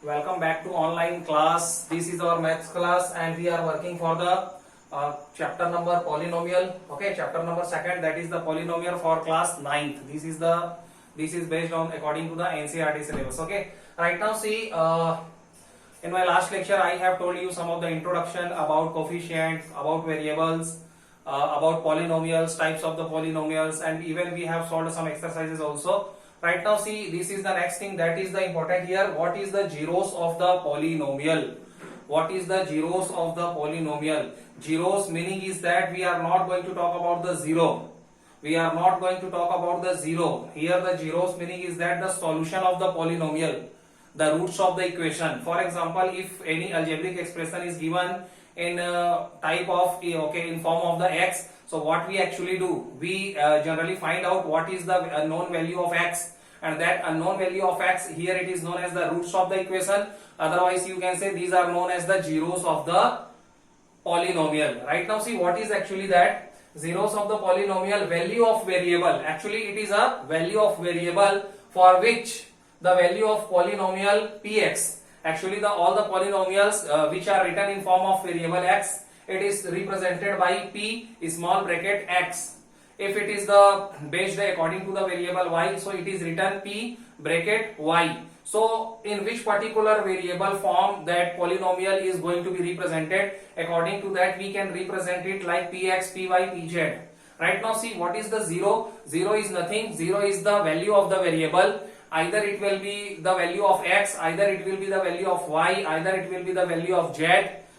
Welcome back to online class. This is our maths class and we are working for the chapter number polynomial. Okay, chapter number second, that is the polynomial for class 9th. This is based on according to the NCERT syllabus. Okay, right now see in my last lecture I have told you some of the introduction about coefficients, about variables, about polynomials, types of the polynomials, and even we have solved some exercises also. Right now see, this is the next thing that is the important here. What is the zeros of the polynomial? What is the zeros of the polynomial? Zeros meaning is that we are not going to talk about the zero. We are not going to talk about the zero. Here the zeros meaning is that the solution of the polynomial, the roots of the equation. For example, if any algebraic expression is given in type of in form of the x, so what we actually do, we generally find out what is the unknown value of x, and that unknown value of x here it is known as the roots of the equation. Otherwise you can say these are known as the zeros of the polynomial. Right now see, what is actually that zeros of the polynomial? Value of variable. Actually it is a value of variable for which the value of polynomial px, actually all the polynomials which are written in form of variable x, it is represented by p small bracket x. If it is the based according to the variable y, so it is written p bracket y. So in which particular variable form that polynomial is going to be represented, according to that we can represent it like px, py, pz. Right now see, what is the zero? Zero is nothing. Zero is the value of the variable. Either it will be the value of x, either it will be the value of y, either it will be the value of z,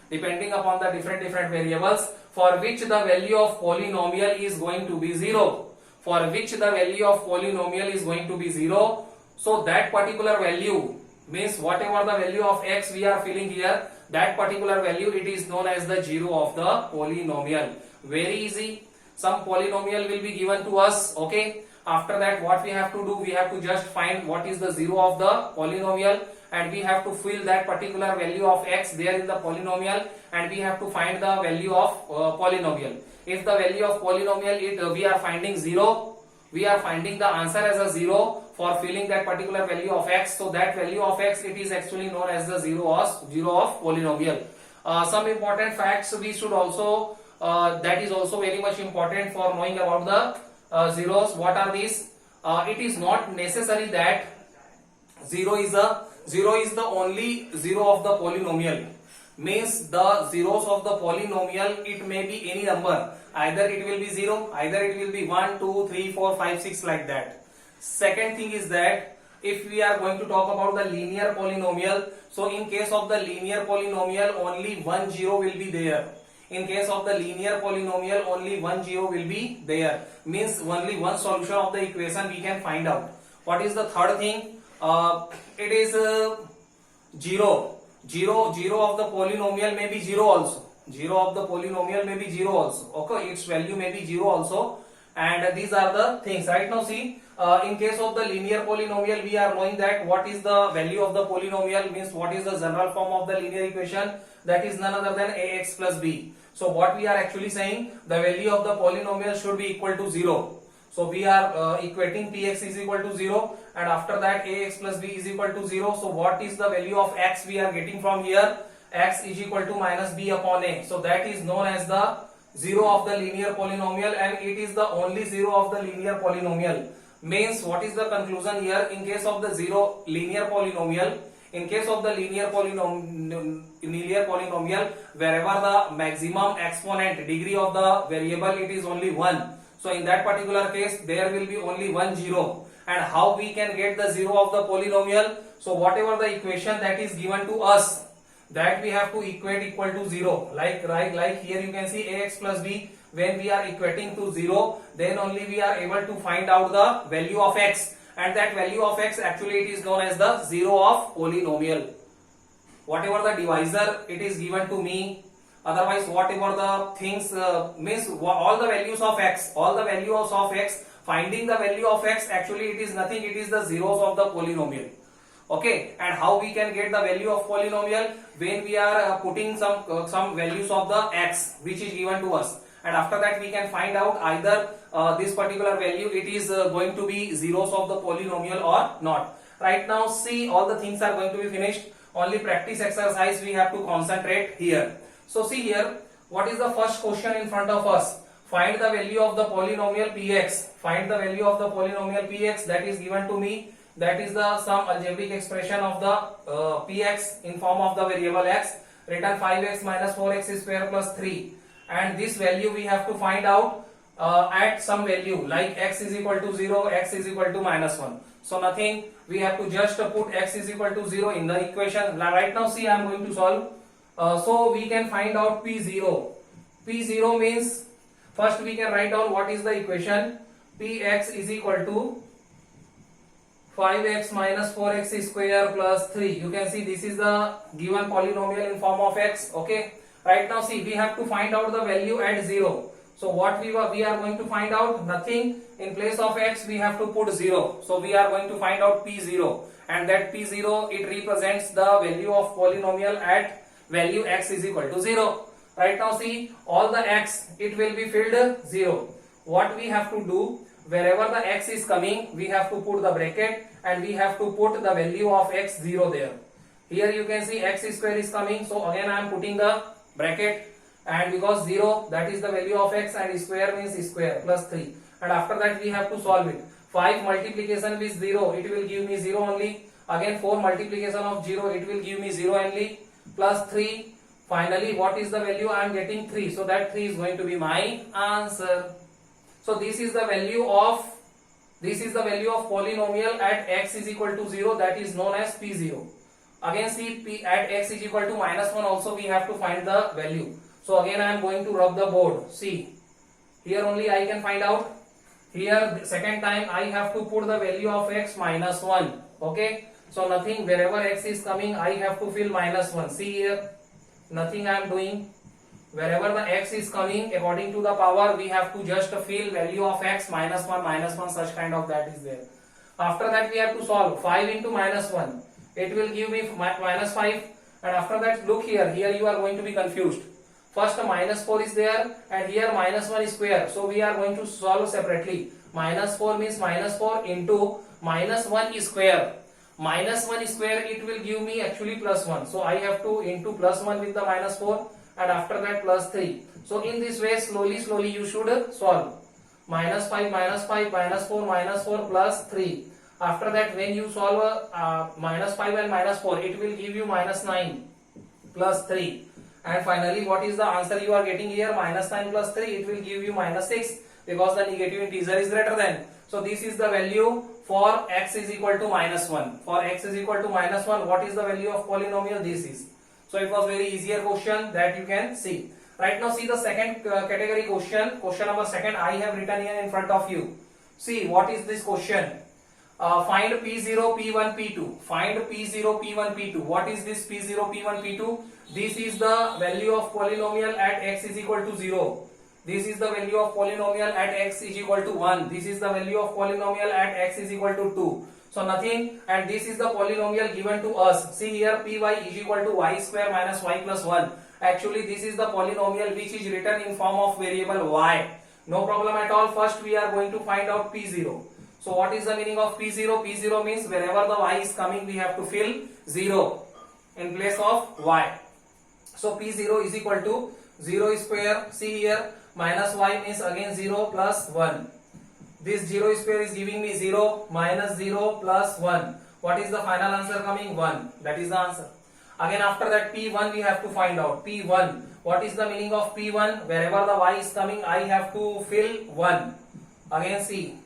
depending upon the different variables for which the value of polynomial is going to be zero. For which the value of polynomial is going to be zero. So that particular value means whatever the value of x we are filling here, that particular value it is known as the zero of the polynomial. Very easy. Some polynomial will be given to us. Okay. After that what we have to do, we have to just find what is the zero of the polynomial, and we have to fill that particular value of x there in the polynomial, and we have to find the value of polynomial. If the value of polynomial we are finding 0, we are finding the answer as a 0 for filling that particular value of x. So that value of x it is actually known as the zero of polynomial. Some important facts we should also that is also very much important for knowing about the zeros. What are these? It is not necessary that zero is the only zero of the polynomial. Means the zeros of the polynomial, it may be any number. Either it will be 0, either it will be 1, 2, 3, 4, 5, 6 like that. Second thing is that if we are going to talk about the linear polynomial, so in case of the linear polynomial only one zero will be there. In case of the linear polynomial only one zero will be there. Means only one solution of the equation we can find out. What is the third thing? It is zero. Zero of the polynomial may be 0 also. 0 of the polynomial may be 0 also. Okay, its value may be 0 also. And these are the things. Right now see, in case of the linear polynomial we are knowing that what is the value of the polynomial, means what is the general form of the linear equation, that is none other than ax plus b. So what we are actually saying, the value of the polynomial should be equal to 0. So we are equating px is equal to 0, and after that ax plus b is equal to 0. So what is the value of x we are getting from here? X is equal to minus b upon a. So that is known as the zero of the linear polynomial, and it is the only zero of the linear polynomial. Means what is the conclusion here? In case of the linear polynomial, wherever the maximum exponent degree of the variable it is only 1. So in that particular case there will be only one zero. And how we can get the zero of the polynomial? So whatever the equation that is given to us, that we have to equate equal to 0. Like here you can see ax plus b. When we are equating to 0, then only we are able to find out the value of x, and that value of x actually it is known as the zero of polynomial. Whatever the divisor it is given to me, otherwise whatever the things means all the values of x, finding the value of x, actually it is nothing, it is the zeros of the polynomial. Okay, and how we can get the value of polynomial? When we are putting some values of the x which is given to us, and after that we can find out either this particular value it is going to be zeros of the polynomial or not. Right now see, all the things are going to be finished. only practice exercise we have to concentrate here. So see here, what is the first question in front of us? Find the value of the polynomial px. Find the value of the polynomial px, that is given to me. That is the some algebraic expression of the px in form of the variable x, written 5x minus 4x square plus 3, and this value we have to find out at some value like x is equal to 0, x is equal to minus 1. So nothing, we have to just put x is equal to 0 in the equation. Right now see, I am going to solve. So we can find out p0. P0 means, first we can write down what is the equation. Px is equal to 5x minus 4x square plus 3. You can see this is the given polynomial in form of x. Okay. Right now see, we have to find out the value at 0. So what we are going to find out? Nothing. In place of x we have to put 0. So we are going to find out p0, and that p0, it represents the value of polynomial at value x is equal to 0. Right now see, all the x, it will be filled 0. What we have to do, wherever the x is coming, we have to put the bracket and we have to put the value of x 0 there. Here you can see x square is coming, so again I am putting the bracket, and because 0, that is the value of x, and square means square plus 3, and after that we have to solve it. 5 multiplication with 0, it will give me 0 only. Again 4 multiplication of 0, it will give me 0 only, plus 3. Finally what is the value? I am getting 3, so that 3 is going to be my answer. So this is the value of polynomial at x is equal to 0, that is known as p0. Again see, p at x is equal to minus 1 also we have to find the value. So again I am going to rub the board. See, here only I can find out. Here second time I have to put the value of x minus 1. Okay. So nothing, wherever x is coming I have to fill minus 1. See here, nothing I am doing. Wherever the x is coming, according to the power, we have to just fill value of x minus 1, such kind of that is there. After that we have to solve 5 into minus 1. It will give me minus 5, and after that look here you are going to be confused. First minus 4 is there, and here minus 1 square. So we are going to solve separately. Minus 4 means minus 4 into minus 1 square. Minus 1 square, it will give me actually plus 1. So I have to into plus 1 with the minus 4, and after that plus 3. So in this way slowly you should solve. Minus 5 minus 5 minus 4 plus 3. After that when you solve minus 5 and minus 4, it will give you minus 9 plus 3. And finally what is the answer you are getting here? Minus 9 plus 3, it will give you minus 6, because the negative integer is greater than. So this is the value for x is equal to minus 1. For x is equal to minus 1, what is the value of polynomial? This is. So it was very easier question that you can see. Right now see the second category question. Question number second I have written here in front of you. See what is this question. Find P0, P1, P2. Find P0, P1, P2. What is this P0, P1, P2? This is the value of polynomial at x is equal to 0. This is the value of polynomial at x is equal to 1. This is the value of polynomial at x is equal to 2. So nothing, and this is the polynomial given to us. See here, py is equal to y square minus y plus 1. Actually this is the polynomial which is written in form of variable y. No problem at all. First we are going to find out p0. So what is the meaning of p0? P0 means wherever the y is coming we have to fill 0 in place of y. So p0 is equal to 0 square. See here, minus y means again 0 plus 1. This 0 square is giving me 0 minus 0 plus 1. What is the final answer coming? 1. That is the answer. Again after that p1 we have to find out. P1. What is the meaning of p1? Wherever the y is coming I have to fill 1. Again see,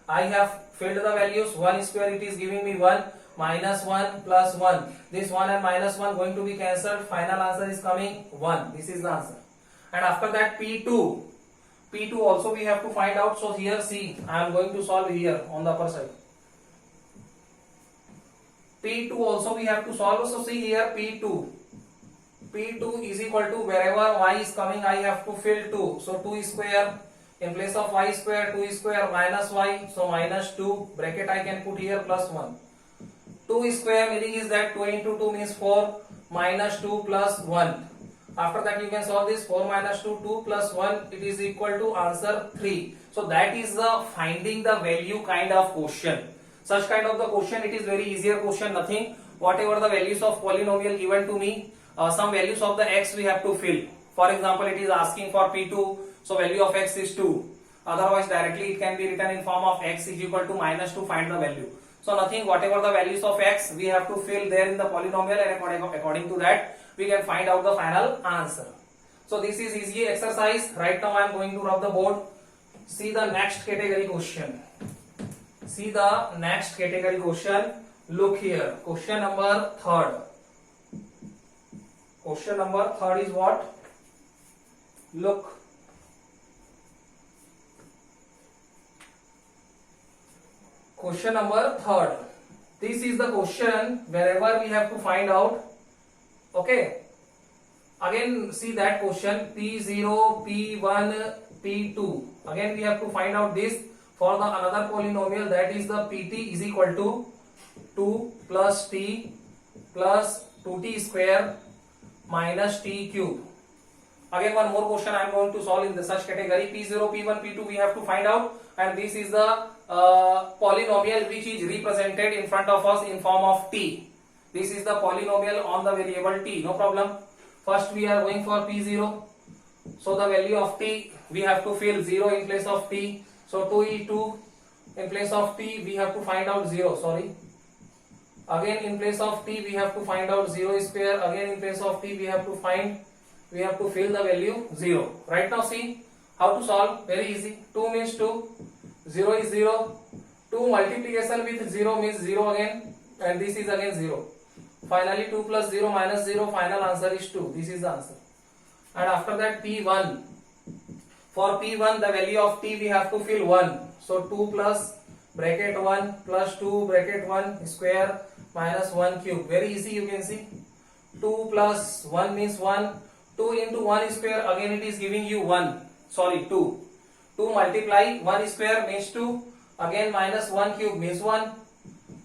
I have filled the values. 1 square, it is giving me 1, minus 1 plus 1. This 1 and minus 1 going to be cancelled. Final answer is coming 1. This is the answer. And after that P2. P2 also we have to find out. So here see, I am going to solve here on the upper side. P2 also we have to solve. So see here P2. P2 is equal to wherever y is coming I have to fill 2. So 2 square. In place of y square, 2 square minus y, so minus 2, bracket I can put here plus 1. 2 square meaning is that 2 into 2 means 4, minus 2 plus 1. After that you can solve this, 4 minus 2, 2 plus 1, it is equal to answer 3. So that is the finding the value kind of question. Such kind of the question, it is very easier question, nothing. whatever the values of polynomial given to me, some values of the x we have to fill. For example, it is asking for p2, so value of x is 2. Otherwise directly it can be written in form of x is equal to minus to find the value. So nothing, whatever the values of x we have to fill there in the polynomial, and according to that we can find out the final answer. So this is easy exercise. Right now I am going to rub the board. See the next category question. See the next category question. Look here. Question number 3rd. Question number 3rd is what? Look. Question number 3rd. This is the question wherever we have to find out. Okay. Again see that question P0, P1, P2. Again we have to find out this for the another polynomial, that is the Pt is equal to 2 plus t plus 2t square minus t cube. Again one more question I am going to solve in the such category. P0, P1, P2 we have to find out, and this is the polynomial which is represented in front of us in form of t. This is the polynomial on the variable t. No problem. First we are going for P0. So the value of t we have to fill 0 in place of t. So 2e2 in place of t we have to find out 0. Sorry. Again in place of t we have to find out 0 square. Again in place of t we have to fill the value 0. Right now see how to solve. Very easy. 2 means 2. 0 is 0. 2 multiplication with 0 means 0 again, and this is again 0. Finally 2 plus 0 minus 0, final answer is 2. This is the answer. And after that P1. For P1 the value of t we have to fill 1. So 2 plus bracket 1 plus 2 bracket 1 square minus 1 cube. Very easy, you can see. 2 plus 1 means 1. 2 into 1 square, again it is giving you 1. Sorry, 2. 2 multiply 1 square means 2. Again minus 1 cube means 1.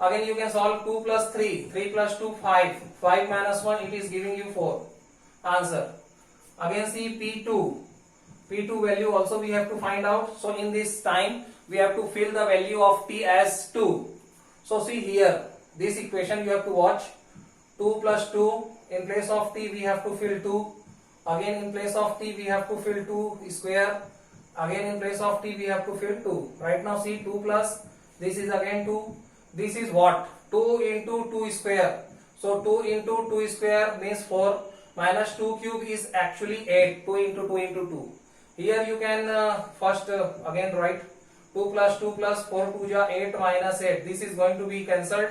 Again you can solve 2 plus 3. 3 plus 2, 5. 5 minus 1, it is giving you 4. Answer. Again see P2. P2 value also we have to find out. So in this time we have to fill the value of t as 2. So see here, this equation you have to watch. 2 plus 2, in place of t we have to fill 2. Again in place of t we have to fill 2 square. Again in place of t we have to fill 2. Right now see 2 plus, this is again 2. This is what? 2 into 2 square. So 2 into 2 square means 4. Minus 2 cube is actually 8. 2 into 2 into 2. Here you can first again write 2 plus 2 plus 4 2 ja 8 minus 8. This is going to be cancelled.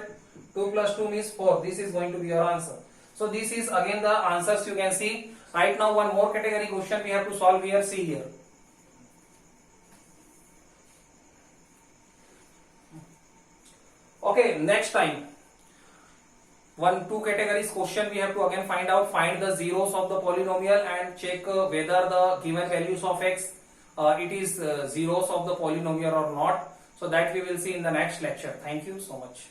2 plus 2 means 4. This is going to be your answer. So this is again the answers you can see. Right now one more category question we have to solve here. See here. Okay, next time. 2 categories question we have to again find out. Find the zeros of the polynomial and check whether the given values of x it is zeros of the polynomial or not. So that we will see in the next lecture. Thank you so much.